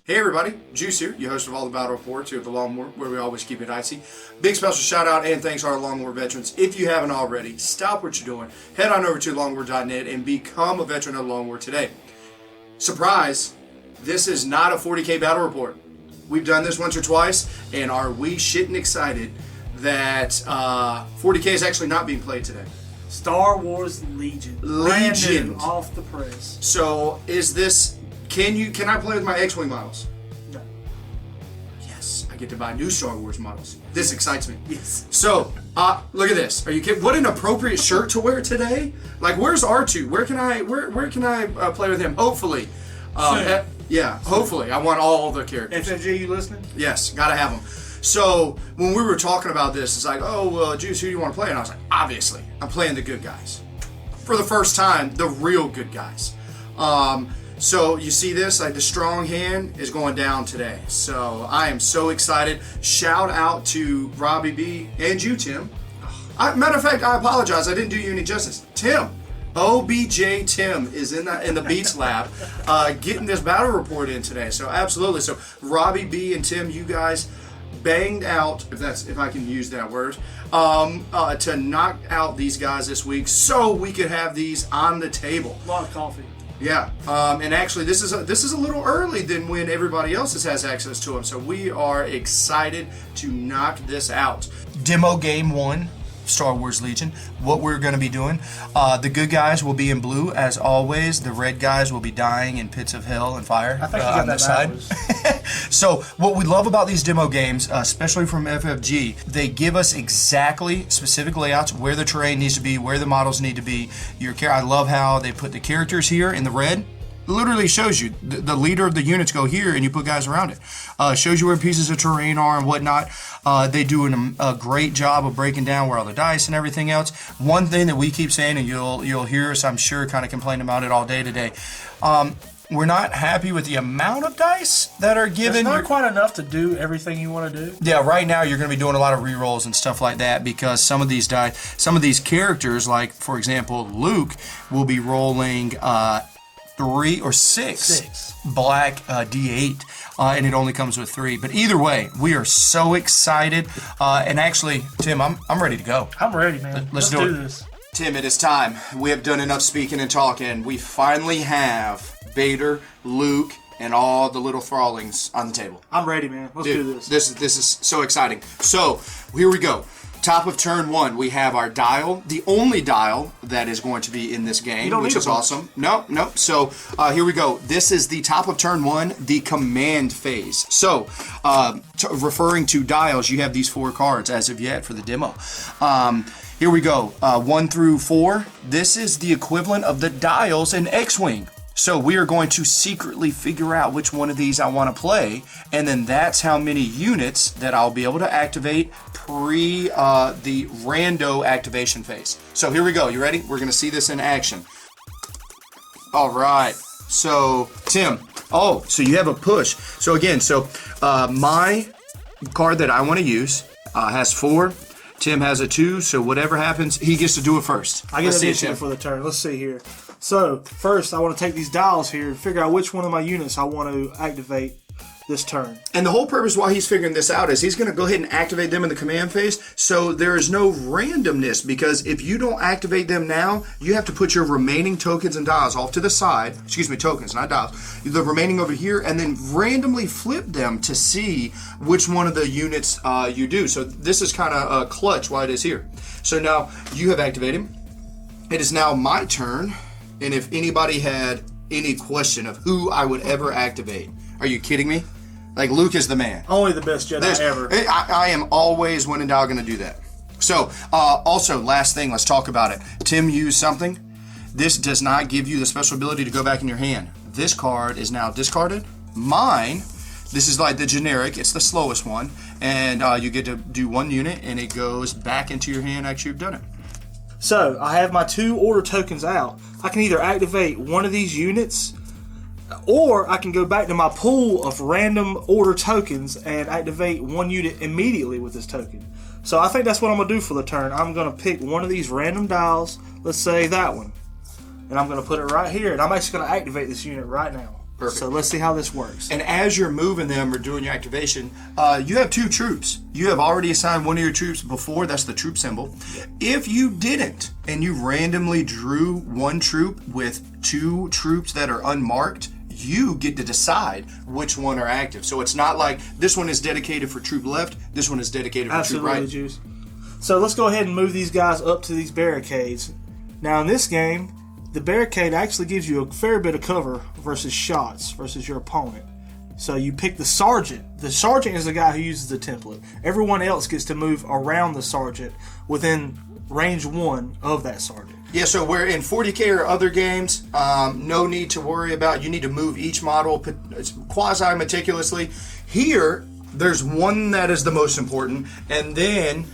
Hey everybody, Juice here, your host of all the battle reports here at the Long War, where we always keep it icy. Big special shout out and thanks to our Long War veterans. If you haven't already, stop what you're doing, head on over to longwar.net and become a veteran of the Long War today. Surprise, this is not a 40K battle report. We've done this once or twice, and are we shitting excited that 40K is actually not being played today. Star Wars Legion. Brand new, off the press. So is this... Can I play with my X-Wing models? No. Yes, I get to buy new Star Wars models. This excites me. Yes. So, look at this. Are you kidding? What an appropriate shirt to wear today. Like, where's R2? Where can I play with him? Hopefully. Yeah, hopefully. I want all the characters. FFG, you listening? Yes, gotta have them. So, when we were talking about this, it's like, Juice, who do you want to play? And I was like, obviously, I'm playing the good guys. For the first time, the real good guys. So you see this, like the strong hand is going down today. So I am so excited. Shout out to Robbie B and you, Tim. Matter of fact, I apologize. I didn't do you any justice. Tim, OBJ Tim is in the Beats Lab getting this battle report in today. So absolutely. So Robbie B and Tim, you guys banged out, if I can use that word, to knock out these guys this week so we could have these on the table. A lot of coffee. Yeah, and actually this is a little early than when everybody else has access to them, so we are excited to knock this out. Demo game 1, Star Wars Legion. What we're going to be doing, the good guys will be in blue as always. The red guys will be dying in pits of hell and fire. I think you got on that this side. So what we love about these demo games, especially from FFG, they give us exactly specific layouts, where the terrain needs to be, where the models need to be. I love how they put the characters here in the red. Literally shows you the leader of the units go here, and you put guys around it. Shows you where pieces of terrain are and whatnot. They do a great job of breaking down where all the dice and everything else. One thing that we keep saying, and you'll hear us, I'm sure, kind of complain about it all day today. We're not happy with the amount of dice that are given. It's not quite enough to do everything you want to do. Yeah, right now you're going to be doing a lot of rerolls and stuff like that because some of these characters, like for example Luke, will be rolling 3 or 6 black D8, and it only comes with 3. But either way, we are so excited. And actually, Tim, I'm ready to go. I'm ready, man. Let's do this. Tim, it is time. We have done enough speaking and talking. We finally have Vader, Luke, and all the little thrallings on the table. I'm ready, man. Let's do this. This is so exciting. So, here we go. Top of turn 1, we have our dial, the only dial that is going to be in this game, which is awesome. No. So, here we go. This is the top of turn 1, the command phase. So, referring to dials, you have these 4 cards as of yet for the demo. Here we go. 1 through 4. This is the equivalent of the dials in X-Wing. So we are going to secretly figure out which one of these I want to play, and then that's how many units that I'll be able to activate pre the rando activation phase. So here we go. You ready? We're going to see this in action. All right. So, Tim. Oh, so you have a push. So again, my card that I want to use has 4. Tim has a 2, so whatever happens, he gets to do it first. I get to do it for the turn. Let's see here. So, first, I want to take these dials here and figure out which one of my units I want to activate this turn. And the whole purpose why he's figuring this out is he's going to go ahead and activate them in the command phase, so there is no randomness, because if you don't activate them now, you have to put your remaining tokens and dials off to the side. Excuse me, tokens, not dials. The remaining over here, and then randomly flip them to see which one of the units you do. So this is kind of clutch why it is here. So now you have activated him. It is now my turn. And if anybody had any question of who I would ever activate, are you kidding me? Like, Luke is the man. Only the best Jedi ever. I am always, when in doubt, going to do that. So, also, last thing, let's talk about it. Tim used something. This does not give you the special ability to go back in your hand. This card is now discarded. Mine, this is like the generic. It's the slowest one. And you get to do 1 unit, and it goes back into your hand after you've done it. So, I have my 2 order tokens out. I can either activate one of these units, or I can go back to my pool of random order tokens and activate 1 unit immediately with this token. So I think that's what I'm going to do for the turn. I'm going to pick one of these random dials, let's say that one, and I'm going to put it right here, and I'm actually going to activate this unit right now. Perfect. So let's see how this works. And as you're moving them or doing your activation, you have 2 troops. You have already assigned one of your troops before. That's the troop symbol. If you didn't, and you randomly drew one troop with 2 troops that are unmarked, you get to decide which one are active. So it's not like this one is dedicated for troop left, this one is dedicated for troop right. Juice. So let's go ahead and move these guys up to these barricades. Now in this game, the barricade actually gives you a fair bit of cover versus shots versus your opponent. So you pick the sergeant. The sergeant is the guy who uses the template. Everyone else gets to move around the sergeant within range 1 of that sergeant. Yeah, so we're in 40K or other games. No need to worry about. You need to move each model quasi-meticulously. Here, there's one that is the most important, and then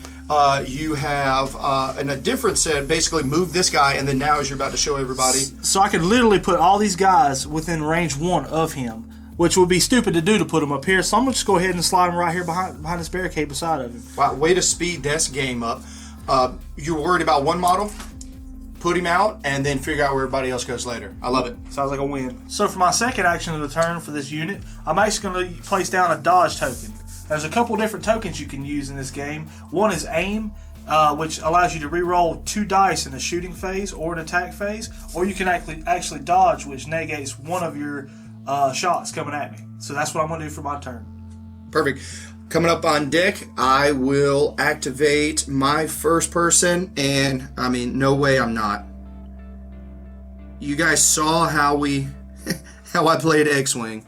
you have in a different set, basically move this guy, and then now as you're about to show everybody. So I could literally put all these guys within range 1 of him, which would be stupid to do to put them up here. So I'm going to just go ahead and slide him right here behind this barricade beside of him. Wow, way to speed this game up. You're worried about one model? Put him out, and then figure out where everybody else goes later. I love it. Sounds like a win. So for my second action of the turn for this unit, I'm actually going to place down a dodge token. There's a couple different tokens you can use in this game. One is aim, which allows you to re-roll 2 dice in a shooting phase or an attack phase, or you can actually dodge, which negates one of your shots coming at me. So that's what I'm going to do for my turn. Perfect. Coming up on deck, I will activate my first person, and I mean, no way I'm not. You guys saw how I played X-Wing.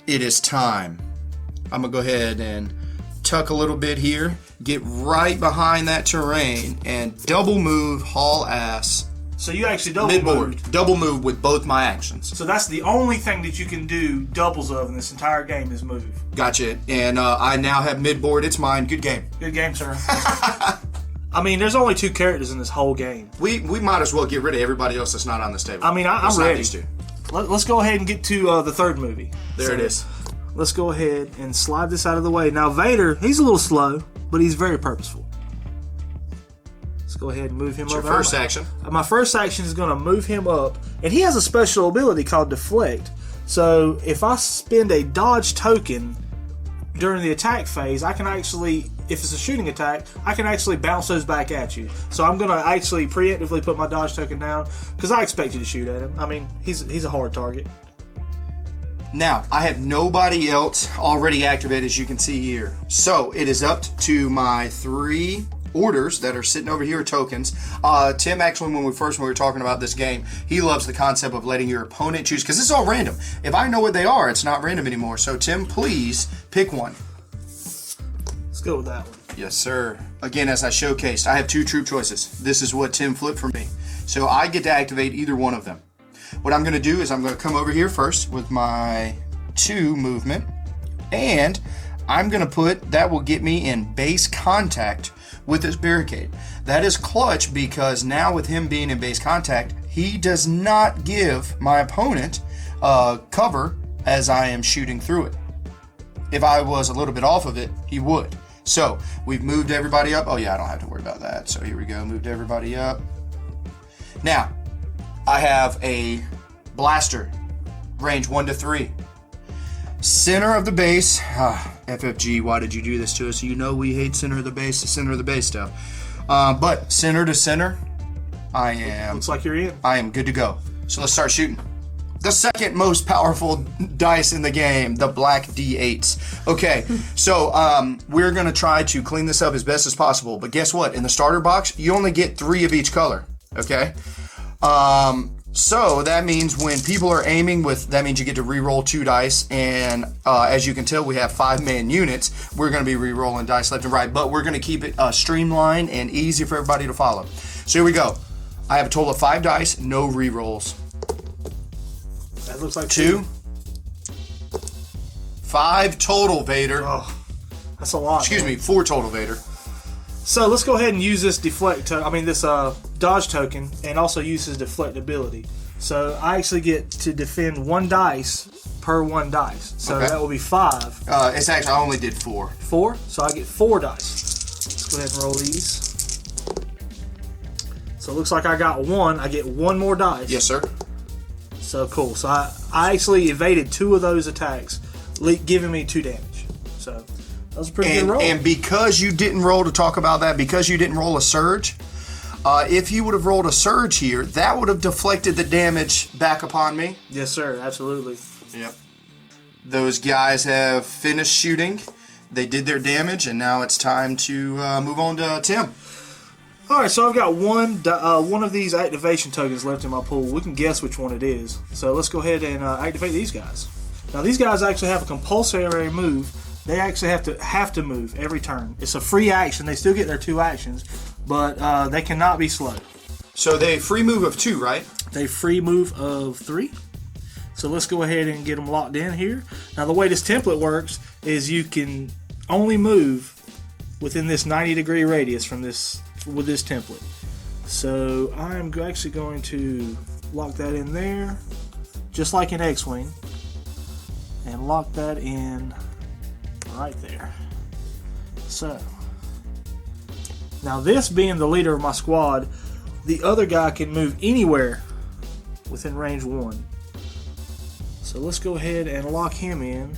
It is time. I'm gonna go ahead and tuck a little bit here, get right behind that terrain, and double move, haul ass. So you actually double mid-board. moved. Double move with both my actions. So that's the only thing that you can do doubles of in this entire game is move. Gotcha. And I now have mid-board. It's mine. Good game. Good game, sir. I mean, there's only 2 characters in this whole game. We might as well get rid of everybody else that's not on this table. I mean, I'm ready. These 2. Let's go ahead and get to the third movie. There it is. Let's go ahead and slide this out of the way. Now, Vader, he's a little slow, but he's very purposeful. Let's go ahead and move him up. Your first action. My first action is going to move him up, and he has a special ability called Deflect. So if I spend a dodge token during the attack phase, I can actually, if it's a shooting attack, I can actually bounce those back at you. So I'm going to actually preemptively put my dodge token down because I expect you to shoot at him. I mean, he's a hard target. Now, I have nobody else already activated, as you can see here. So it is up to my 3 orders that are sitting over here, tokens. Tim, actually, when we were talking about this game, he loves the concept of letting your opponent choose, because it's all random. If I know what they are, it's not random anymore. So Tim, please pick one. Let's go with that one. Yes, sir. Again, as I showcased, I have 2 troop choices. This is what Tim flipped for me. So I get to activate either one of them. What I'm going to do is I'm going to come over here first with my 2 movement, and I'm going to put, that will get me in base contact with this barricade. That is clutch because now with him being in base contact, he does not give my opponent cover as I am shooting through it. If I was a little bit off of it, he would. So we've moved everybody up. Oh yeah, I don't have to worry about that. So here we go, moved everybody up. Now, I have a blaster, range 1 to 3. Center of the base. FFG, why did you do this to us? You know we hate center of the base stuff. But center to center, I am. Looks like you're in. I am good to go. So let's start shooting. The second most powerful dice in the game, the black D8s. Okay, so we're going to try to clean this up as best as possible. But guess what? In the starter box, you only get 3 of each color. Okay? So that means when people are aiming with, that means you get to re-roll 2 dice, and as you can tell, we have 5-man units. We're going to be re-rolling dice left and right, but we're going to keep it streamlined and easy for everybody to follow. So here we go. I have a total of 5 dice, no re-rolls. That looks like 2. 5 total, Vader. Oh, that's a lot. Excuse me, 4 total, Vader. So let's go ahead and use this this dodge token, and also use his deflect ability. So I actually get to defend 1 dice per 1 dice. So okay. that will be 5. It's actually, I only did 4. 4? So I get 4 dice. Let's go ahead and roll these. So it looks like I got 1. I get 1 more dice. Yes, sir. So cool. So I actually evaded 2 of those attacks, giving me 2 damage. So that was a pretty good roll. And because you didn't roll, to talk about that, because you didn't roll a surge, if you would have rolled a surge here, that would have deflected the damage back upon me. Yes, sir. Absolutely. Yep. Those guys have finished shooting. They did their damage, and now it's time to move on to Tim. All right, so I've got one of these activation tokens left in my pool. We can guess which one it is. So let's go ahead and activate these guys. Now these guys actually have a compulsory move. They actually have to move every turn. It's a free action. They still get their 2 actions, but they cannot be slow. So they free move of 2, right? They free move of 3. So let's go ahead and get them locked in here. Now the way this template works is you can only move within this 90-degree radius with this template. So I'm actually going to lock that in there, just like in X-Wing, and lock that in right there. So now, this being the leader of my squad, the other guy can move anywhere within range 1. So let's go ahead and lock him in.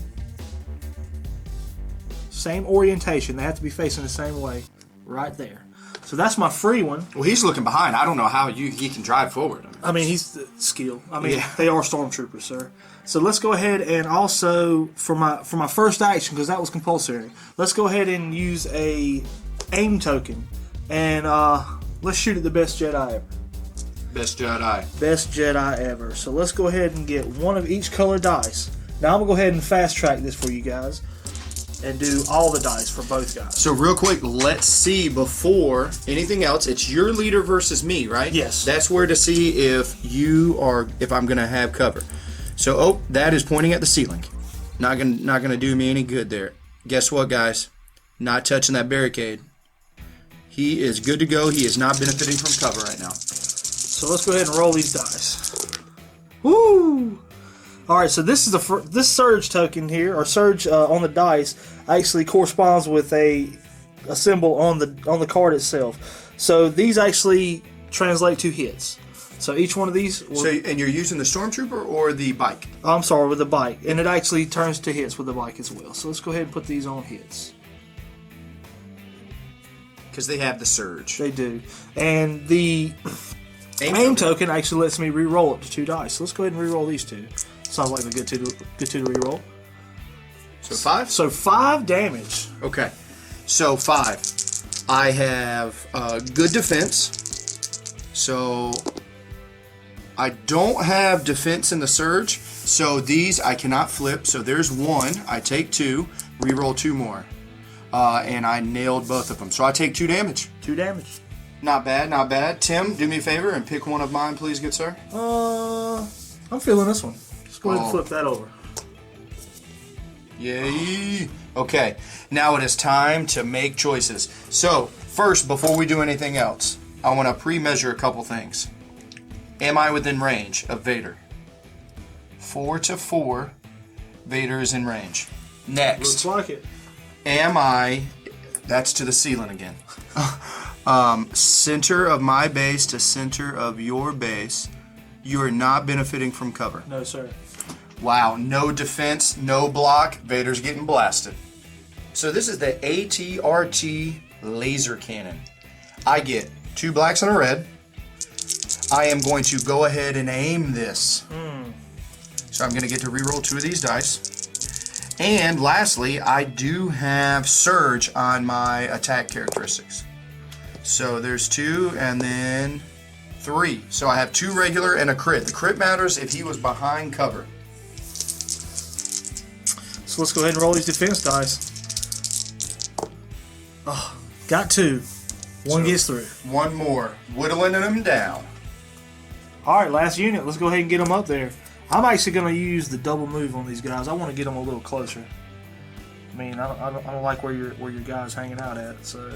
Same orientation. They have to be facing the same way. Right there. So that's my free one. Well, he's looking behind. I don't know how he can drive forward. I mean, he's skill. I mean, yeah. They are stormtroopers, sir. So let's go ahead and also, for my first action, because that was compulsory, let's go ahead and use a aim token. And let's shoot at the best Jedi ever. Best Jedi. Best Jedi ever. So let's go ahead and get one of each color dice. Now I'm going to go ahead and fast track this for you guys and do all the dice for both guys. So real quick, let's see before anything else. It's your leader versus me, right? Yes. That's where to see if I'm going to have cover. So, that is pointing at the ceiling. Not gonna do me any good there. Guess what, guys? Not touching that barricade. He is good to go. He is not benefiting from cover right now. So let's go ahead and roll these dice. Woo! All right, so this is this surge token here, or surge on the dice, actually corresponds with a symbol on the card itself. So these actually translate to hits. So each one of these. And you're using the Stormtrooper or the bike? I'm sorry, with the bike, and it actually turns to hits with the bike as well. So let's go ahead and put these on hits. Because they have the surge. They do, and the aim token actually lets me re-roll it to 2 dice. So let's go ahead and re-roll these 2. Sounds like a good two to re-roll. So 5? So 5 damage. Okay. So 5. I have good defense. So I don't have defense in the surge. So these I cannot flip. So there's 1. I take 2. Re-roll 2 more. And I nailed both of them. So I take 2 damage. 2 damage. Not bad, not bad. Tim, do me a favor and pick one of mine, please, good sir. I'm feeling this one. Let's go ahead and flip that over. Yay. Okay, now it is time to make choices. So, first, before we do anything else, I want to pre-measure a couple things. Am I within range of Vader? 4 to 4, Vader is in range. Next. Looks like it. Am I, that's to the ceiling again. Center of my base to center of your base. You are not benefiting from cover. No, sir. Wow, no defense, no block. Vader's getting blasted. So this is the ATRT laser cannon. I get 2 blacks and a red. I am going to go ahead and aim this. So I'm going to get to reroll 2 of these dice. And lastly, I do have surge on my attack characteristics. So there's 2 and then 3. So I have 2 regular and a crit. The crit matters if he was behind cover. So let's go ahead and roll these defense dice. Oh, got 2. One gets through. 1 more. Whittling them down. All right, last unit. Let's go ahead and get them up there. I'm actually going to use the double move on these guys. I want to get them a little closer. I mean, I don't like where your guys hanging out at. So,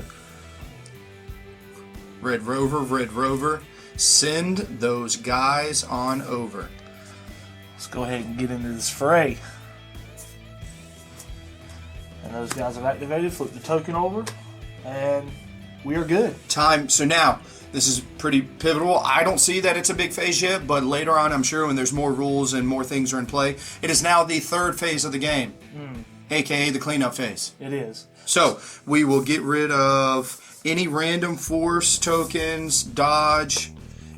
Red Rover, send those guys on over. let's go ahead and get into this fray. And those guys have activated. Flip the token over, and we are good. Time. So now, This is pretty pivotal. I don't see that it's a big phase yet, but later on, I'm sure when there's more rules and more things are in play, it is now the third phase of the game, aka the cleanup phase. It is. So we will get rid of any random force tokens, dodge,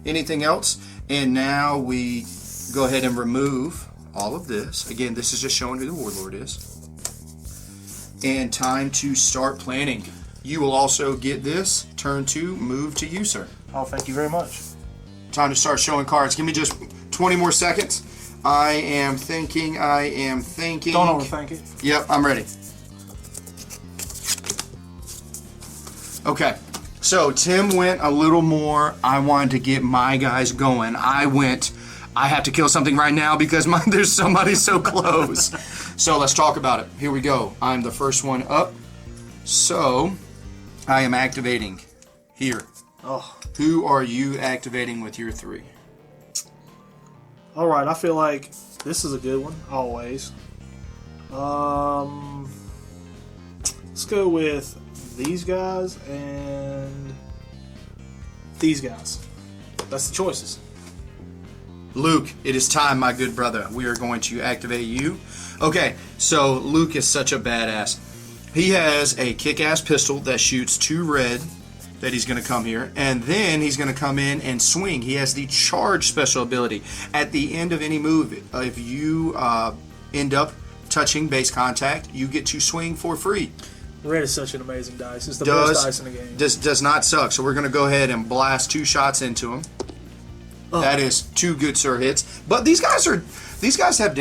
anything else, and now we go ahead and remove all of this. Again, this is just showing who the Warlord is. And time to start planning. You will also get this. Turn 2, move to you, sir. Oh, thank you very much. Time to start showing cards. Give me just 20 more seconds. I am thinking. Don't overthink it. Yep, I'm ready. Okay, so Tim went a little more. I wanted to get my guys going. I have to kill something right now because there's somebody so close. So let's talk about it. Here we go. I'm the first one up. So I am activating here. Oh. Who are you activating with your 3? All right, I feel like this is a good one, always. Let's go with these guys and these guys. That's the choices. Luke, it is time, my good brother. We are going to activate you. Okay, so Luke is such a badass. He has a kick-ass pistol that shoots 2 red that he's going to come here, and then he's going to come in and swing. He has the charge special ability. At the end of any move, if you end up touching base contact, you get to swing for free. Red is such an amazing dice. It's the best dice in the game. Does not suck. So we're going to go ahead and blast 2 shots into him. Oh. That is 2 good sir hits. But these guys have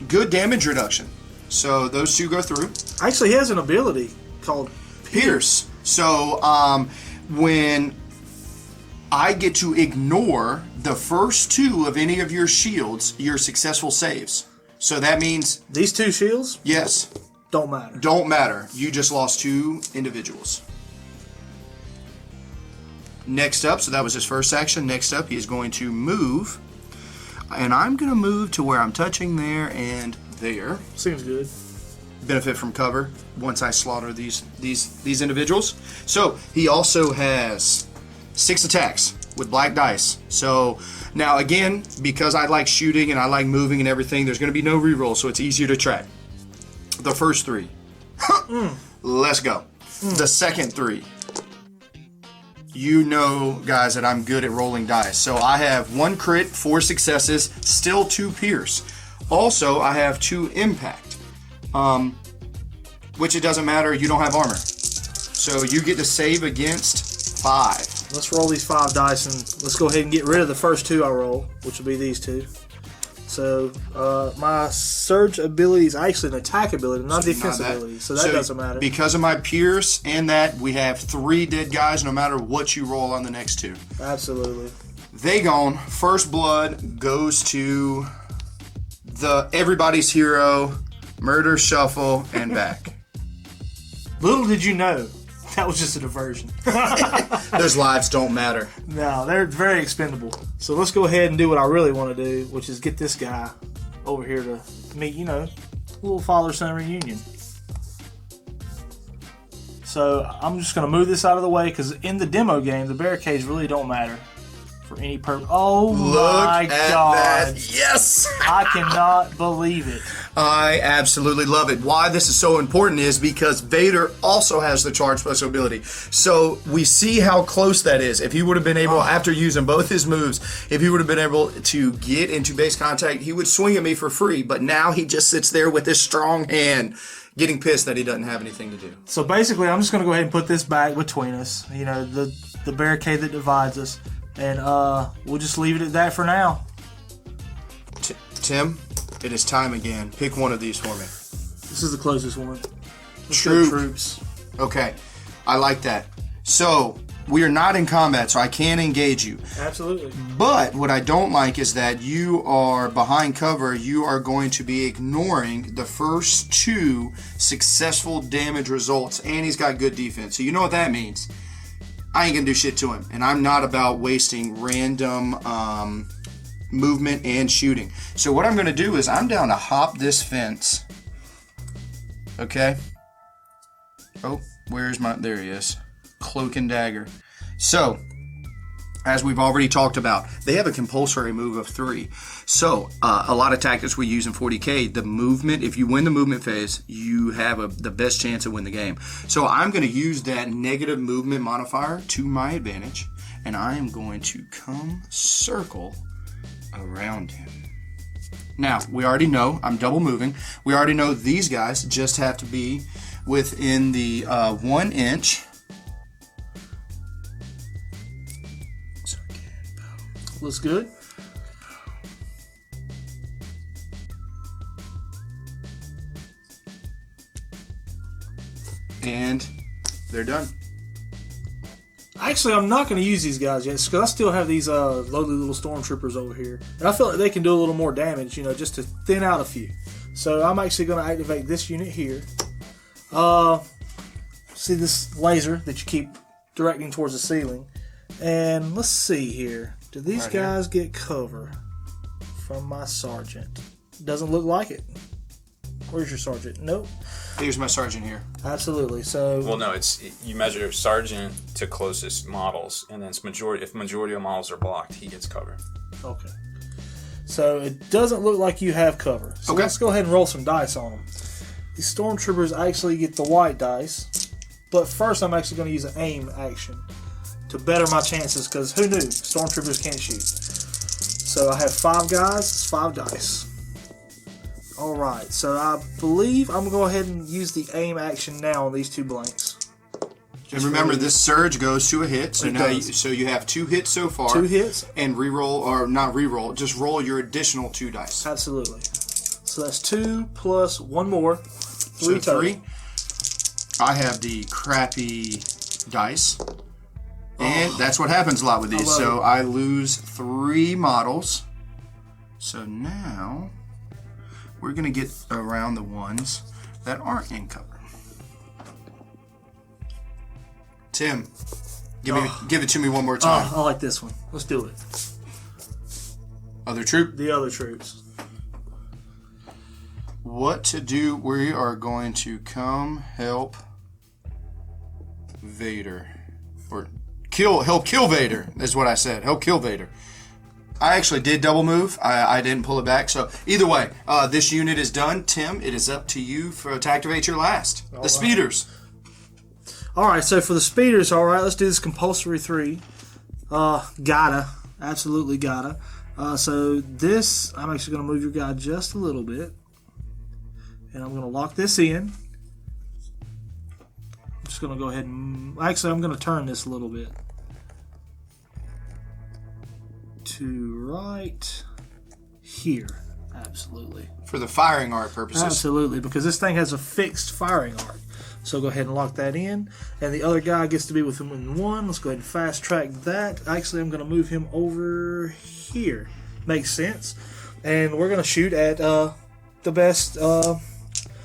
good damage reduction. So those 2 go through. Actually, he has an ability called Pierce. So when I get to ignore the first 2 of any of your shields, your successful saves. So that means these 2 shields? Yes. Don't matter. Don't matter. You just lost 2 individuals. Next up, so that was his first action. Next up, he is going to move. And I'm going to move to where I'm touching there and there. Seems good. Benefit from cover once I slaughter these individuals. So he also has 6 attacks with black dice. So now again, because I like shooting and I like moving and everything, there's going to be no reroll, so it's easier to track. The first 3. Let's go. The second 3. You know, guys, that I'm good at rolling dice. So I have 1 crit, 4 successes, still 2 pierce. Also, I have 2 impact. Which it doesn't matter, you don't have armor. So you get to save against 5. Let's roll these 5 dice and let's go ahead and get rid of the first 2 I roll, which will be these 2. So my surge ability is actually an attack ability, not defense ability. So that doesn't matter. Because of my pierce and that, we have 3 dead guys no matter what you roll on the next 2. Absolutely. They gone. First blood goes to the everybody's hero, Murder Shuffle, and back. Little did you know, that was just a diversion. Those lives don't matter. No, they're very expendable. So let's go ahead and do what I really want to do, which is get this guy over here to meet, a little father-son reunion. So I'm just going to move this out of the way because in the demo game, the barricades really don't matter for any purpose. Oh my God. That. Yes! I cannot believe it. I absolutely love it. Why this is so important is because Vader also has the charge special ability. So we see how close that is. If he would have been able, after using both his moves, if he would have been able to get into base contact, he would swing at me for free. But now he just sits there with his strong hand, getting pissed that he doesn't have anything to do. So basically, I'm just going to go ahead and put this back between us, the barricade that divides us, and we'll just leave it at that for now. Tim, it is time again. Pick one of these for me. This is the closest one. Troops. Okay, I like that. So, we are not in combat, so I can't engage you. Absolutely. But what I don't like is that you are behind cover. You are going to be ignoring the first 2 successful damage results, and he's got good defense. So you know what that means. I ain't going to do shit to him, and I'm not about wasting random movement and shooting. So what I'm going to do is I'm down to hop this fence. Okay. Oh, there he is. Cloak and dagger. So as we've already talked about, they have a compulsory move of 3. So, a lot of tactics we use in 40K, the movement, if you win the movement phase, you have the best chance to win the game. So, I'm going to use that negative movement modifier to my advantage, and I am going to come circle around him. Now, we already know, I'm double moving, we already know these guys just have to be within the 1 inch. Looks good. And they're done. Actually, I'm not going to use these guys yet because I still have these lowly little stormtroopers over here. And I feel like they can do a little more damage, just to thin out a few. So I'm actually going to activate this unit here. See this laser that you keep directing towards the ceiling. And let's see here. Do these guys get cover from my sergeant? Doesn't look like it. Where's your sergeant? Nope. Here's my sergeant here. Absolutely. So. Well, no, you measure sergeant to closest models, and then if majority of models are blocked, he gets cover. Okay. So it doesn't look like you have cover. So let's go ahead and roll some dice on them. These stormtroopers actually get the white dice, but first I'm actually going to use an aim action to better my chances, because who knew? Stormtroopers can't shoot. So I have 5 guys, it's 5 dice. Alright, so I believe I'm going to go ahead and use the aim action now on these 2 blanks. And remember, this surge goes to a hit, so so you have 2 hits so far. 2 hits. And reroll, or not reroll, just roll your additional 2 dice. Absolutely. So that's 2 plus 1 more. 3 so total. 3. I have the crappy dice. And that's what happens a lot with these. So I lose 3 models. So now we're going to get around the ones that aren't in cover. Tim, give it to me one more time. I like this one. Let's do it. Other troop? The other troops. What to do? We are going to come help Vader. Or help kill Vader, is what I said. Help kill Vader. I actually did double move. I didn't pull it back. So either way, this unit is done. Tim, it is up to you to activate your last. The speeders. Alright, so for the speeders, alright, let's do this compulsory 3. Gotta. Absolutely gotta. So this, I'm actually going to move your guy just a little bit. And I'm going to lock this in. I'm just going to go ahead and... Actually, I'm going to turn this a little bit. To right here. Absolutely. For the firing arc purposes. Absolutely, because this thing has a fixed firing arc. So go ahead and lock that in. And the other guy gets to be within 1. Let's go ahead and fast track that. Actually, I'm going to move him over here. Makes sense. And we're going to shoot at the best...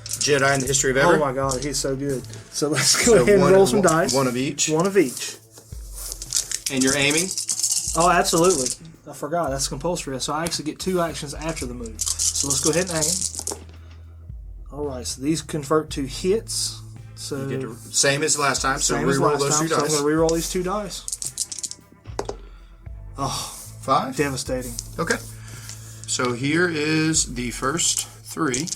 Jedi in the history of ever. Oh my god, he's so good. So let's go ahead and roll some dice. One of each. One of each. And you're aiming? Oh, absolutely. I forgot. That's compulsory. So I actually get 2 actions after the move. So let's go ahead and aim. Alright, so these convert to hits. So same as last time, so reroll those 2 dice. So I'm going to reroll these 2 dice. Oh, 5? Devastating. Okay. So here is the first 3.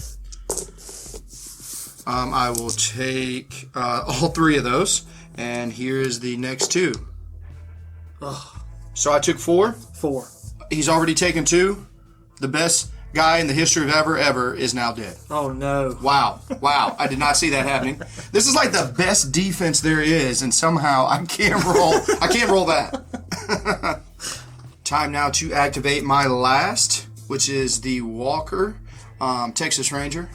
I will take all 3 of those, and here is the next 2. Ugh. So I took 4. 4. He's already taken 2. The best guy in the history of ever is now dead. Oh no! Wow! I did not see that happening. This is like the best defense there is, and somehow I can't roll. I can't roll that. Time now to activate my last, which is the Walker Texas Ranger.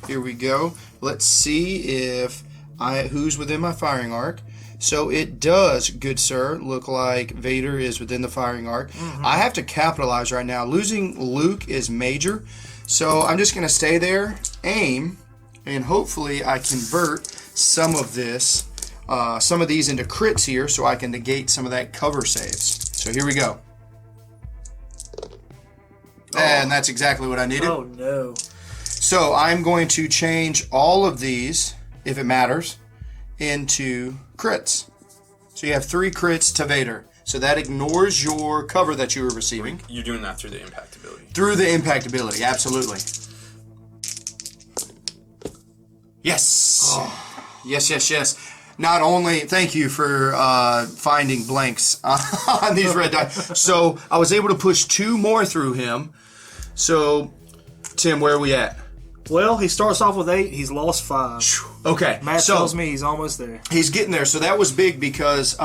Here we go. Let's see if who's within my firing arc. So it does, good sir, look like Vader is within the firing arc. Mm-hmm. I have to capitalize right now. Losing Luke is major. So I'm just going to stay there, aim, and hopefully I convert some of this, some of these into crits here so I can negate some of that cover saves. So here we go. And that's exactly what I needed. Oh no. So I'm going to change all of these, if it matters, into crits. So you have 3 crits to Vader. So that ignores your cover that you were receiving. You're doing that through the impact ability. Through the impact ability, absolutely. Yes. Yes. Not only, thank you for finding blanks on these red dice. So I was able to push 2 more through him. So, Tim, where are we at? Well, he starts off with 8. He's lost 5. Okay. Matt so tells me he's almost there. he's getting there. So that was big because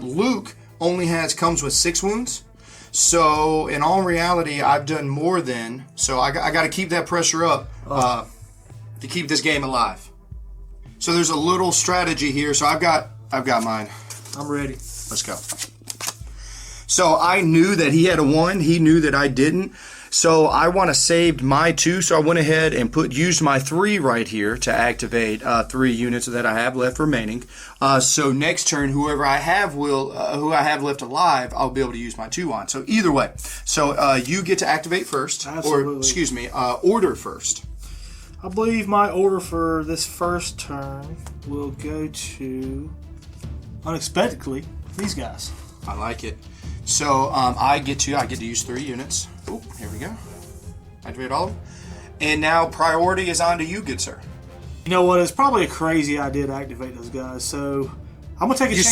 Luke only comes with 6 wounds. So in all reality, I've done more than. So I got to keep that pressure up to keep this game alive. So there's a little strategy here. So I've got mine. I'm ready. Let's go. So I knew that he had a 1. He knew that I didn't. So I want to save my 2. So I went ahead and used my 3 right here to activate 3 units that I have left remaining. So next turn, who I have left alive, I'll be able to use my 2 on. So either way. So you get to activate first. Absolutely. Or excuse me, order first. I believe my order for this first turn will go to, unexpectedly, these guys. I like it. So I get to use 3 units. Oop, here we go. Activate all of them. And now priority is on to you, good sir. You know what? It's probably a crazy idea to activate those guys. So I'm gonna take a chance.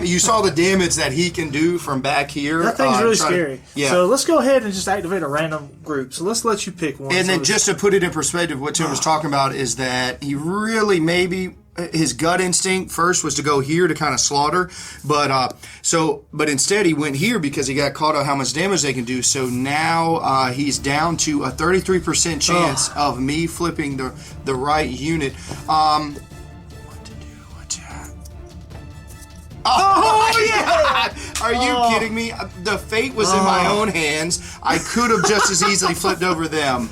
You saw the damage that he can do from back here. That thing's really scary. Yeah. So let's go ahead and just activate a random group. So let's let you pick one. And so then just to put it in perspective, what Tim was talking about is that he really maybe his gut instinct first was to go here to kind of slaughter, but instead he went here because he got caught on how much damage they can do. So now he's down to a 33% chance of me flipping the right unit. What to do? Oh yeah! Are you kidding me? The fate was in my own hands. I could have just as easily flipped over them.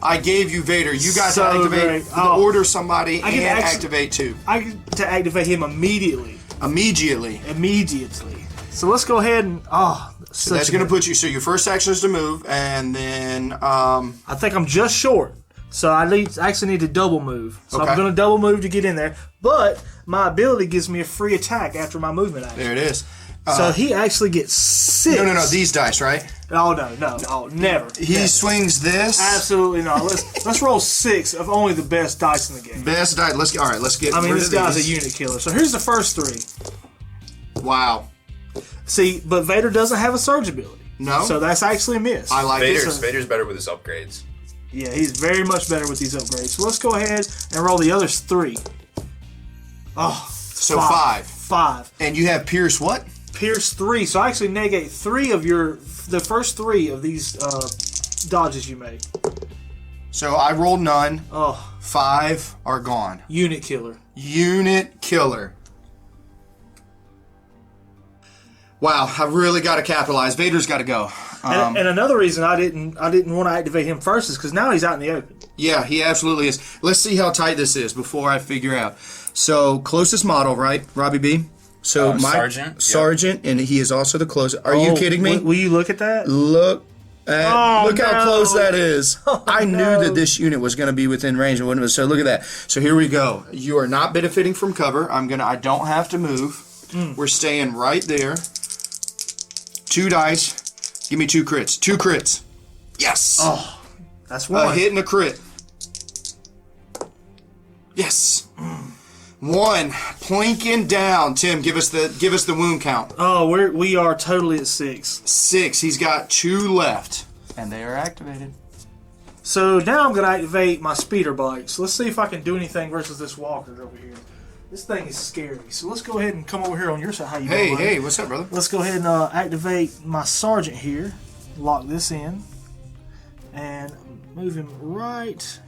I gave you Vader. You got to activate, order somebody and activate 2. I get to activate him immediately. Immediately. So let's go ahead and So that's going to put you. So your first action is to move, and then I think I'm just short. So I actually need to double move. So Okay. I'm going to double move to get in there. But my ability gives me a free attack after my movement action. there it is. So he actually gets 6. No. These dice, right? Oh no! Oh, never. He Never. swings this. Absolutely not. Let's roll 6 of only the best dice in the game. Best die. Let's get. I mean, rid this of guy's these. a unit killer. So here's the first 3. Wow. See, but Vader doesn't have a surge ability. No. So that's actually a miss. I like it. Vader's better with his upgrades. Yeah, he's very much better with these upgrades. So let's go ahead and roll the other 3. Oh, So 5. 5. And you have Pierce what? Pierce 3. So I actually negate 3 of the first 3 of these dodges you made. So I rolled none. Oh, 5 are gone. unit killer. Unit killer. Wow, I really got to capitalize. Vader's got to go. And another reason I didn't want to activate him first is because now he's out in the open. Yeah, he absolutely is. Let's see how tight this is before I figure out. So closest model, right, Robbie B? So my Sergeant, and he is also the closest. Are you kidding me? Will you look at that? Look how no. close that is. I knew that this unit was going to be within range of one. So look at that. So here we go. You are not benefiting from cover. I don't have to move. We're staying right there. 2 dice. Give me 2 crits. 2 crits. Yes. Oh, that's one. A hit and a crit. Yes. 1 plinking down. Tim, give us the wound count. Oh, we are totally at 6. 6. He's got 2 left, and they are activated. So now I'm going to activate my speeder bikes. Let's see if I can do anything versus this walker over here. This thing is scary. So let's go ahead and come over here on your side. How you doing? Hey, what's up, brother? Let's go ahead and activate my sergeant here. Lock this in, and move him right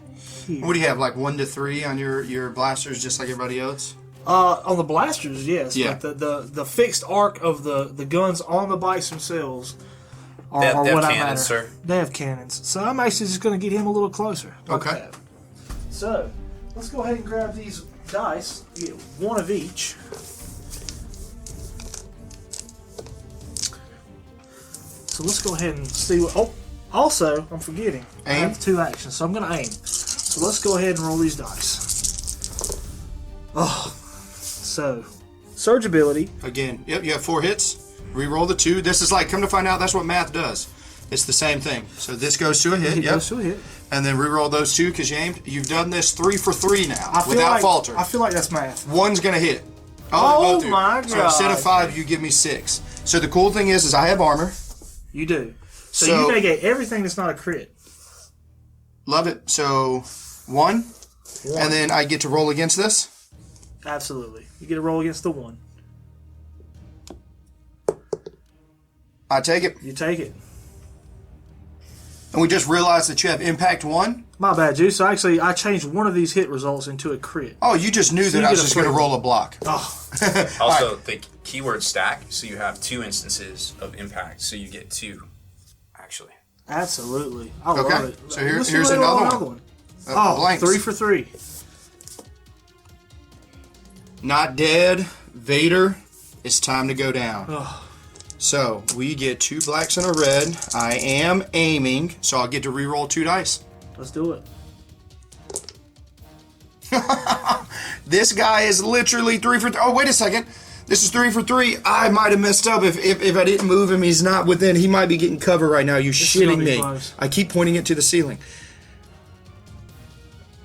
here. What do you have, like 1 to 3 on your blasters, just like everybody else? On the blasters, yes. Yeah. But the fixed arc of the guns on the bikes themselves are They have what I cannons, matter. sir. They have cannons. So I'm actually just going to get him a little closer. like Okay. that. So let's go ahead and grab these dice. Get 1 of each. So let's go ahead and see what. Oh, also, I'm forgetting. I Aim? have 2 actions, so I'm going to aim. So let's go ahead and roll these dice. Oh, so surge ability. Again, yep, you have 4 hits. Reroll the 2. This is like, come to find out, that's what math does. It's the same thing. So this goes to a hit. It goes to a hit. And then reroll those 2 because you aimed. You've done this 3 for 3 now without falter. I feel like that's math. 1's gonna hit. Oh my god! So instead of 5, you give me 6. So the cool thing is I have armor. You do. So you negate everything that's not a crit. Love it. So 1, and then I get to roll against this. Absolutely. You get to roll against the 1. I take it. You take it. And we just realized that you have impact 1. My bad, Juice. So actually, I changed one of these hit results into a crit. Oh, you just knew that I was just going to roll a block. Oh. Also, the keyword stack, so you have 2 instances of impact, so you get 2, actually. Absolutely. I love it. So here's another one. Oh, 3 for 3. Not dead. Vader, it's time to go down. Oh. So we get 2 blacks and a red. I am aiming, so I'll get to reroll 2 dice. Let's do it. This guy is literally 3 for 3. Oh, wait a second. This is 3 for 3. I might have messed up. If I didn't move him, he's not within. He might be getting cover right now. You shitting me. Close. I keep pointing it to the ceiling.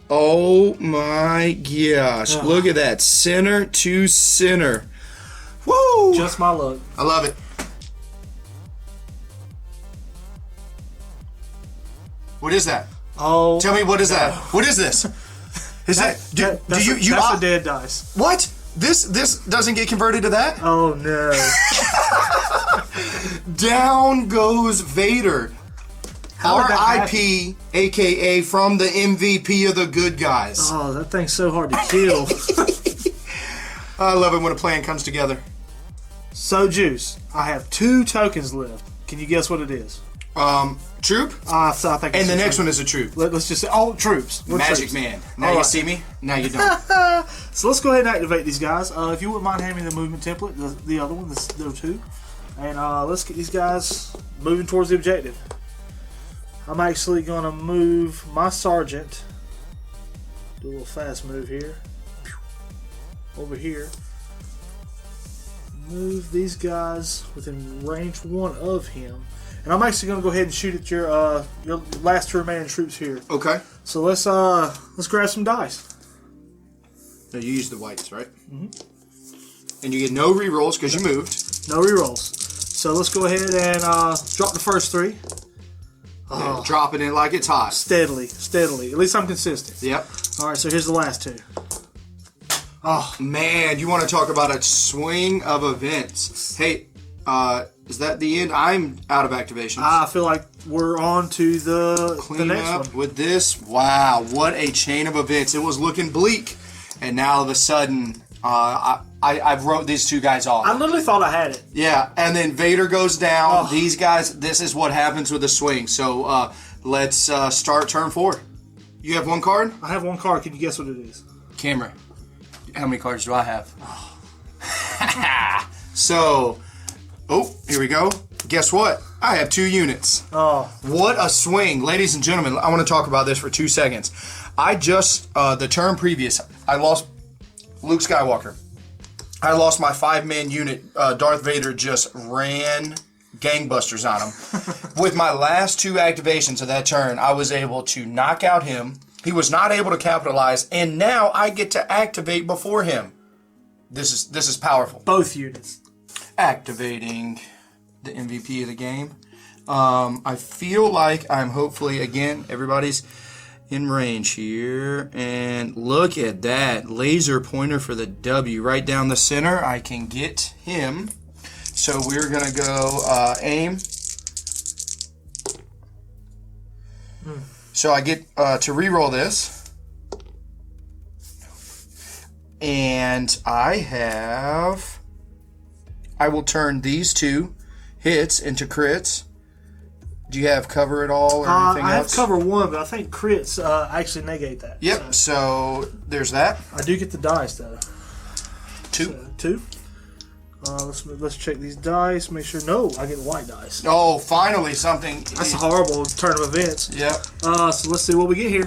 Oh my gosh. Ugh. Look at that. Center to center. Woo! Just my luck. I love it. What is that? Oh. Tell me, what is that? What is this? Is That's you a dead dice. What? This doesn't get converted to that? Oh no. Down goes Vader. How did that R.I.P. aka from the MVP of the good guys. Oh, that thing's so hard to kill. I love it when a plan comes together. So, Juice, I have 2 tokens left. Can you guess what it is? Troop? I think And it's the a next troop. one is a troop. Let's just say, troops. We're Magic troops. Man. Now All you right. see me, now you don't. So let's go ahead and activate these guys. If you wouldn't mind handing me the movement template, the other one, the 2. And let's get these guys moving towards the objective. I'm actually going to move my sergeant. Do a little fast move here. Over here. Move these guys within range 1 of him. And I'm actually going to go ahead and shoot at your last 2 remaining troops here. Okay. So let's grab some dice. Now you use the whites, right? Mm-hmm. And you get no rerolls because you moved. No rerolls. So let's go ahead and drop the first 3. Yeah, dropping it like it's hot. Steadily. At least I'm consistent. Yep. All right, so here's the last 2. Oh, man, you want to talk about a swing of events. Hey, is that the end? I'm out of activations. I feel like we're on to the Clean next up one. with this. Wow, what a chain of events. It was looking bleak, and now all of a sudden, I wrote these 2 guys off. I literally thought I had it. Yeah, and then Vader goes down. Oh. These guys, this is what happens with a swing. So let's start turn 4. You have 1 card? I have 1 card. Can you guess what it is? Camera. How many cards do I have? So, here we go. Guess what? I have 2 units. Oh. What a swing. Ladies and gentlemen, I want to talk about this for 2 seconds. I just, the term previous, I lost Luke Skywalker. I lost my 5-man unit. Darth Vader just ran gangbusters on him. With my last 2 activations of that turn, I was able to knock out him. He was not able to capitalize, and now I get to activate before him. This is powerful. Both units. Activating the MVP of the game. I feel like I'm hopefully, again, everybody's in range here. And look at that. Laser pointer for the W right down the center. I can get him. So we're going to go aim. So I get to reroll this. And I will turn these 2 hits into crits. Do you have cover at all or anything I have else? cover 1, but I think crits actually negate that. Yep, so there's that. I do get the dice, though. 2. So, 2. Let's check these dice. Make sure. No, I get white dice. Oh, finally something. That's a horrible turn of events. Yep. So let's see what we get here.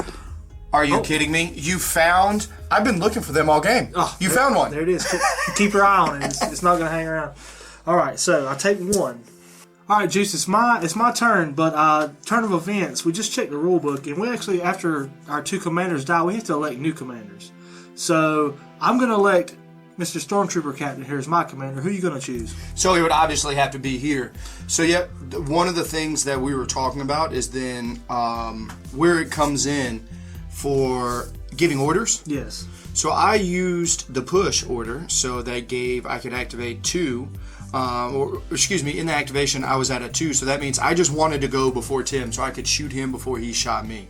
Are you kidding me? You found... I've been looking for them all game. You found one. There it is. Keep your eye on it. It's not going to hang around. All right, so I take one. All right, Juice, it's my turn, but turn of events, we just checked the rule book, and we actually, after our 2 commanders die, we have to elect new commanders. So I'm going to elect Mr. Stormtrooper Captain here as my commander. Who are you going to choose? So he would obviously have to be here. So yeah, one of the things that we were talking about is then where it comes in for giving orders. Yes. So I used the push order, so that gave I could activate 2. In the activation I was at a 2, so that means I just wanted to go before Tim, so I could shoot him before he shot me.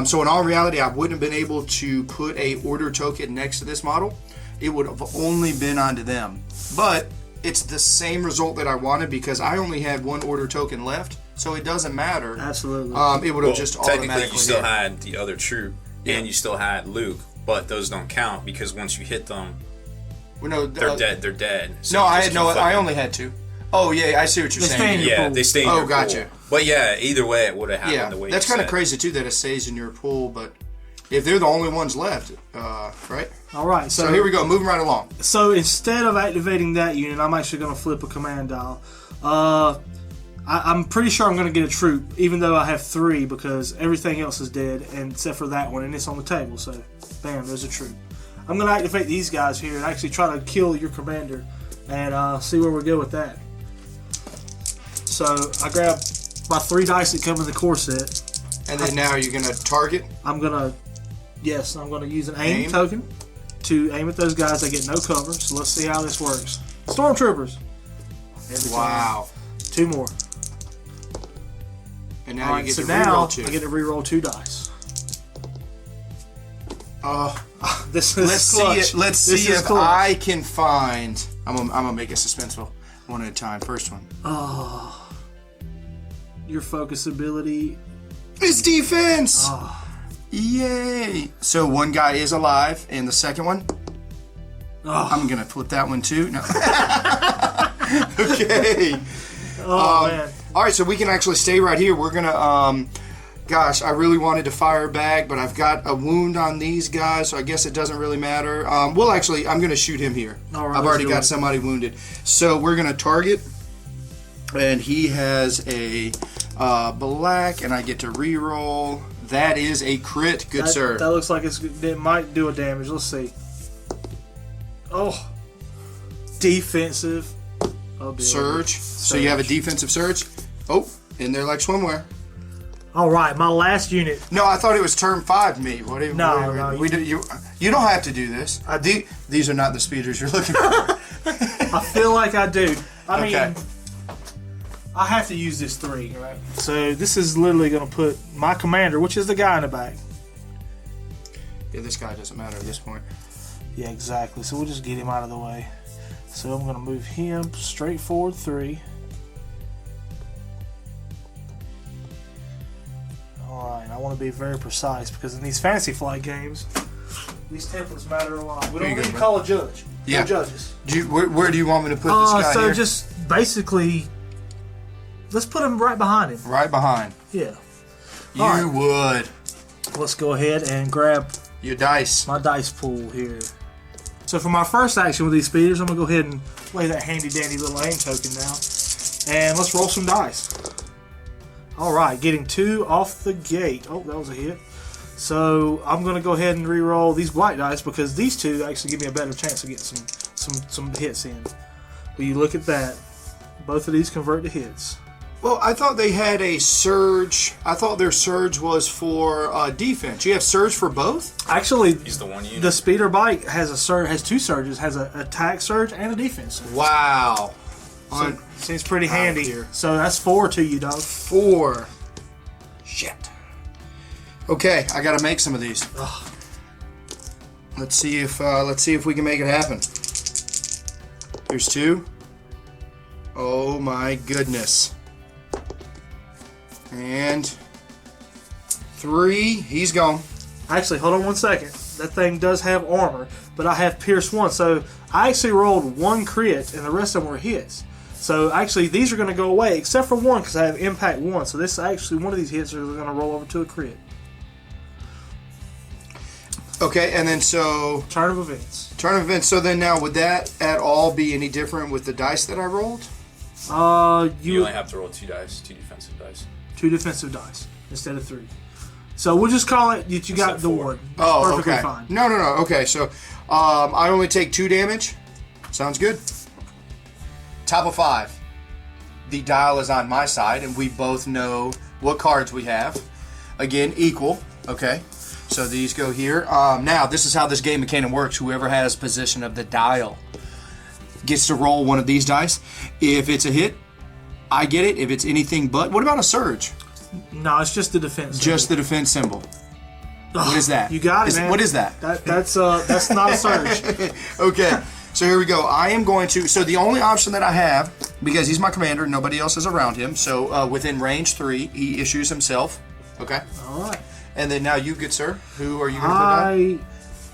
So in all reality, I wouldn't have been able to put a order token next to this model. It would have only been onto them. But it's the same result that I wanted because I only had 1 order token left, so it doesn't matter. Absolutely. It would have just automatically technically you still hit. had the other troop, and you still had Luke, but those don't count because once you hit them, Well, no, they're dead. They're dead. So No, you I just had keep no. fucking- I only had 2. Oh yeah, I see what you're They stay in saying. your Yeah, pool. they stay in Oh, your gotcha. pool. But yeah, either way, it would have happened Yeah, the way that's you kind of said. crazy too that it stays in your pool. But if they're the only ones left, right? All right, So here we go, moving right along. So instead of activating that unit, I'm actually going to flip a command dial. I'm pretty sure I'm going to get a troop, even though I have 3, because everything else is dead, and except for that one, and it's on the table. So, bam, there's a troop. I'm going to activate these guys here and actually try to kill your commander, and see where we go with that. So I grab my 3 dice that come in the core set. And then now you're gonna target. I'm going to use an aim token to aim at those guys that get no cover. So let's see how this works. Stormtroopers. Wow. 2 more. And now All you right, get so to now reroll 2. I get to reroll 2 dice. This is Let's clutch. see it. Let's This see is if clutch. I can find. I'm gonna make it suspenseful, one at a time. First one. Your focus ability. It's defense. Ah. Yay! So one guy is alive, and the second one. Oh. I'm gonna flip that one too. No. Okay. Oh man. All right, so we can actually stay right here. We're gonna. Gosh, I really wanted to fire back, but I've got a wound on these guys, so I guess it doesn't really matter. I'm gonna shoot him here. All right, I've already let's do got it. somebody wounded, so we're gonna target, and he has a black, and I get to re-roll. That is a crit, good sir. That looks like it might do a damage. Let's see. Oh. Defensive. Ability. Surge. So you have a defensive surge. Oh, in there like swimwear. All right, my last unit. No, I thought it was turn 5. Me. What? No, You don't have to do this. These are not the speeders you're looking for. I feel like I do. I mean, Okay. I have to use this 3, right? So this is literally going to put my commander, which is the guy in the back. Yeah, this guy doesn't matter at this point. Yeah, exactly. So we'll just get him out of the way. So I'm going to move him straight forward 3. Alright, I want to be very precise because in these fantasy flight games, these templates matter a lot. We There don't you go, need to bud. call a judge. Yeah. No judges. Where do you want me to put this guy So here? just basically, let's put him right behind him. Right behind. Yeah. You All right. would. Let's go ahead and grab Your dice. my dice pool here. So for my first action with these speeders, I'm going to go ahead and lay that handy dandy little aim token down. And let's roll some dice. Alright, getting 2 off the gate. Oh, that was a hit. So I'm going to go ahead and re-roll these white dice because these 2 actually give me a better chance of getting some hits in. Will you look at that? Both of these convert to hits. Well, I thought they had a surge. I thought their surge was for defense. You have surge for both? Actually, He's the one unit. the speeder bike has has 2 surges, has an attack surge and a defense surge. Wow. So, seems pretty handy here. So that's 4 to you, dog. 4. Shit. Okay, I gotta make some of these. Let's see if we can make it happen. Here's 2. Oh my goodness. And 3. He's gone. Actually, hold on one second. That thing does have armor, but I have Pierce 1. So I actually rolled 1 crit, and the rest of them were hits. So actually, these are going to go away, except for 1, because I have Impact 1. So this actually, one of these hits are going to roll over to a crit. Okay, and then so Turn of events. turn of events. So then now, would that at all be any different with the dice that I rolled? You only have to roll 2 dice, 2 defensive dice. 2 defensive dice instead of 3. So we'll just call it that you got Except the for- one. Oh, Perfectly okay. fine. No. Okay, so I only take 2 damage. Sounds good. Top of 5. The dial is on my side, and we both know what cards we have. Again, equal. Okay, so these go here. Now, this is how this game mechanic works. Whoever has possession of the dial gets to roll one of these dice. If it's a hit, I get it. If it's anything but, what about a surge? No, it's just the defense. Just the defense symbol. What is that? You got it, man. What is that? That's not a surge. Okay, so here we go. I am going to. So the only option that I have, because he's my commander, nobody else is around him. So within range 3, he issues himself. Okay. All right. And then now you, good sir. Who are you going to put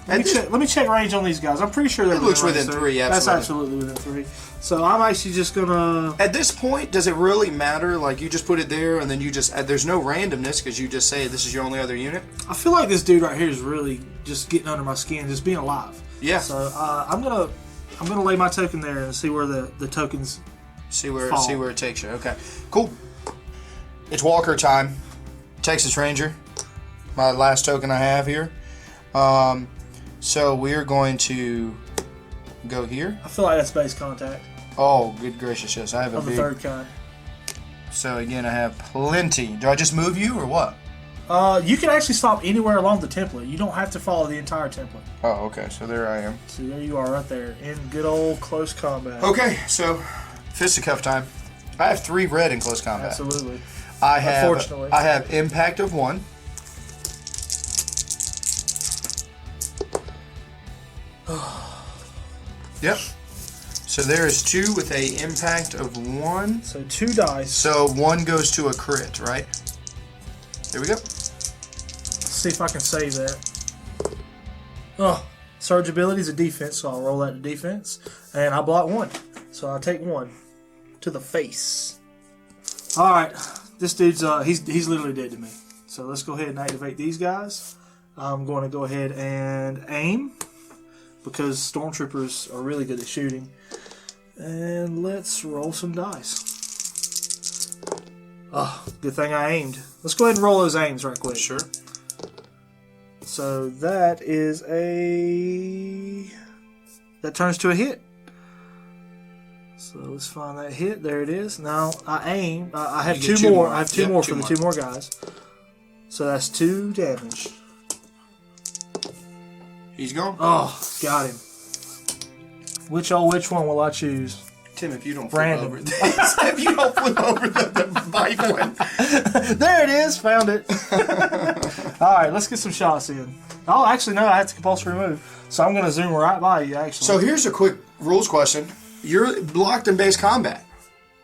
down? Let me check range on these guys. I'm pretty sure they're looks range within there. 3, That's absolutely. absolutely within 3. So I'm actually just gonna. At this point, does it really matter? Like you just put it there, and then you just there's no randomness because you just say this is your only other unit. I feel like this dude right here is really just getting under my skin, just being alive. Yeah. So I'm gonna lay my token there and see where the tokens. See where Fall. it takes you. Okay, cool. It's Walker time. Texas Ranger. My last token I have here. So we're going to go here. I feel like that's base contact Oh, good gracious, yes. I have a of the big. third kind. So again, I have plenty. Do I just move you or what? You can actually stop anywhere along the template. You don't have to follow the entire template. Oh, okay. So there I am. So there you are, right there in good old close combat. Okay, so fisticuff time. I have 3 red in close combat. Absolutely. I have impact of 1. Yep. So there is 2 with a impact of 1. So 2 dice. So 1 goes to a crit, right? There we go. Let's see if I can save that. Oh, surge ability is a defense, so I'll roll that to defense, and I block 1, so I take 1 to the face. All right, this dude's he's literally dead to me. So let's go ahead and activate these guys. I'm going to go ahead and aim because stormtroopers are really good at shooting, and let's roll some dice. Oh, good thing I aimed. Let's go ahead and roll those aims right quick. Sure. So that is that turns to a hit. So let's find that hit. There it is. Now I aim. I have You get 2 2 more. more. I have 2 Yep, more 2 for the more. 2 more guys. So that's 2 damage. He's gone. Oh, got him. Which one will I choose? Tim, if you don't Brandon. flip over this, if you don't flip over the bike one. There it is. Found it. All right, let's get some shots in. Oh, actually, no. I have to compulsory move. So I'm going to zoom right by you, actually. So here's a quick rules question. You're blocked in base combat.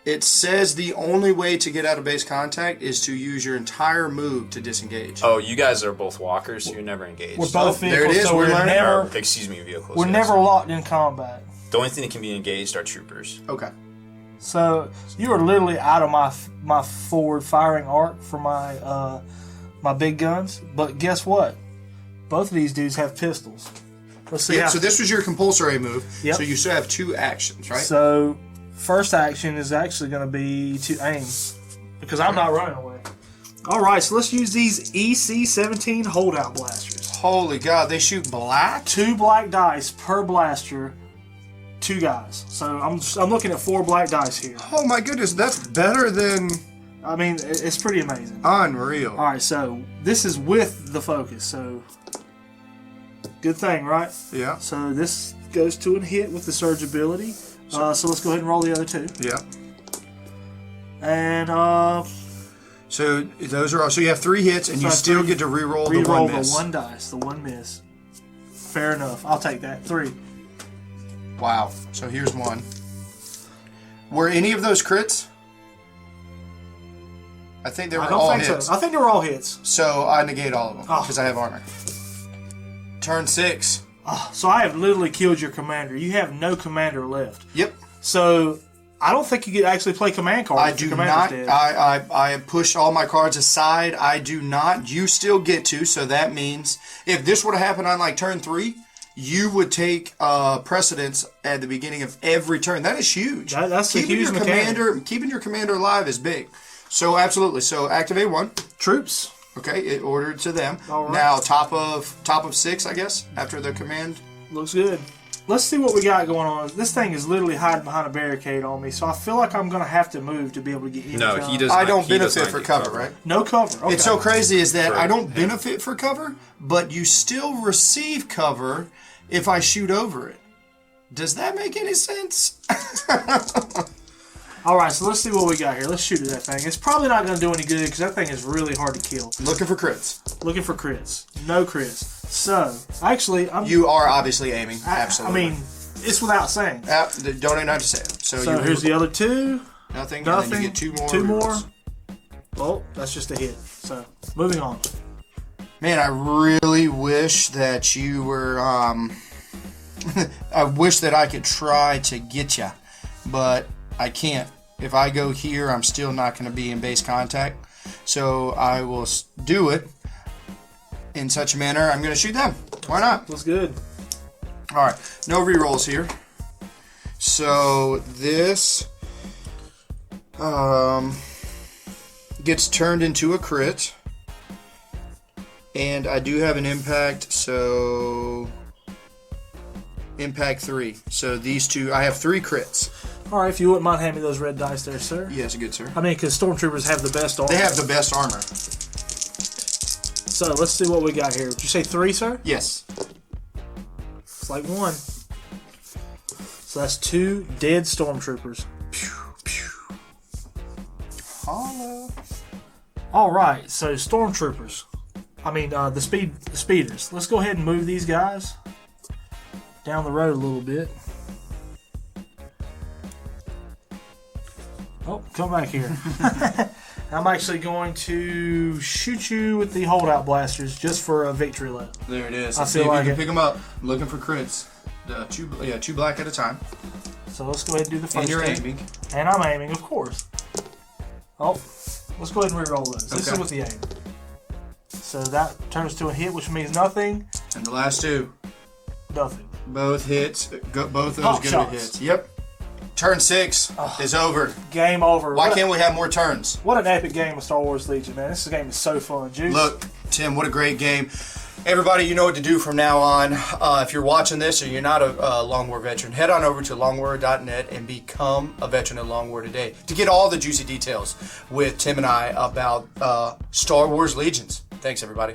It says the only way to get out of base contact is to use your entire move to disengage. Oh, you guys are both walkers, so you're never engaged. we're both there it vehicles, is, so we're we're learning. Or, never, excuse me, vehicles. we're yes. never locked in combat. The only thing that can be engaged are troopers. Okay. So you are literally out of my forward firing arc for my my big guns. But guess what? Both of these dudes have pistols. Let's see. Yeah, how, so this was your compulsory move. Yep. So you still have 2 actions, right? So first action is actually going to be to aim because I'm not running away. All right, so let's use these EC-17 holdout blasters. Holy God, they shoot black? 2 black dice per blaster. 2 guys. So I'm looking at 4 black dice here. Oh my goodness, that's better than I mean, it's pretty amazing. unreal. All right, so this is with the focus. So good thing, right? Yeah. So this goes to a hit with the surge ability. So let's go ahead and roll the other 2. Yeah. And So those are all. So you have 3 hits, and So you I still three- get to re-roll the re-roll one miss. the 1 dice, the 1 miss. Fair enough. I'll take that. 3. Wow. So here's 1. Were any of those crits? I think they were I don't all think hits. so. I think they were all hits. So I negate all of them Oh. because I have armor. Turn 6. So I have literally killed your commander. You have no commander left. Yep. So I don't think you could actually play command cards. I if do your commander's not. dead. I have pushed all my cards aside. I do not. You still get to. So that means if this would have happened on like turn 3, you would take precedence at the beginning of every turn. That is huge. That's a huge mechanic. Keeping your commander alive is big. So absolutely. So activate 1. Troops. Okay, it ordered to them. All right. Now top of 6, I guess, after the command. Looks good. Let's see what we got going on. This thing is literally hiding behind a barricade on me, so I feel like I'm going to have to move to be able to get in. No, he does. I not, don't he does benefit not for get cover, right? No cover. Okay. It's so crazy is that For I don't him. benefit for cover, but you still receive cover if I shoot over it. Does that make any sense? All right, so let's see what we got here. Let's shoot at that thing. It's probably not going to do any good because that thing is really hard to kill. Looking for crits. Looking for crits. No crits. So, actually, You are obviously aiming. Absolutely. I mean, it's without saying. Don't even have to say it. So here's the other 2. nothing. Nothing. And then you get 2 more. 2 more. rerolls. Oh, that's just a hit. So, moving on. Man, I really wish that you were. I wish that I could try to get you, but I can't. If I go here, I'm still not going to be in base contact. So I will do it in such a manner. I'm going to shoot them. Why not? Looks good. All right, no rerolls here. So this gets turned into a crit, and I do have an impact. So impact 3. So these 2, I have 3 crits. All right, if you wouldn't mind handing me those red dice there, sir. Yes, good sir. I mean, because stormtroopers have the best armor. They have the best armor. So let's see what we got here. Did you say 3, sir? Yes. It's like 1. So that's 2 dead stormtroopers. Pew, pew. Holla. All right, so stormtroopers. I mean, the speeders. Let's go ahead and move these guys down the road a little bit. Oh, come back here. I'm actually going to shoot you with the holdout blasters just for a victory lap. There it is. I Let's see feel if like you it. can pick them up. Looking for crits. 2 black at a time. So let's go ahead and do the first And you're thing. aiming. And I'm aiming, of course. Oh, let's go ahead and reroll those. This is Okay. with the aim. So that turns to a hit, which means nothing. And the last 2. Nothing. Both hits. Both those Pop go shots. to hits. Yep. Turn 6 is over. Game over. Why can't we have more turns? What an epic game of Star Wars Legion, man. This game is so fun. Juice. Look, Tim, what a great game. Everybody, you know what to do from now on. If you're watching this or you're not a Long War veteran, head on over to longwar.net and become a veteran at Long War today to get all the juicy details with Tim and I about Star Wars Legions. Thanks, everybody.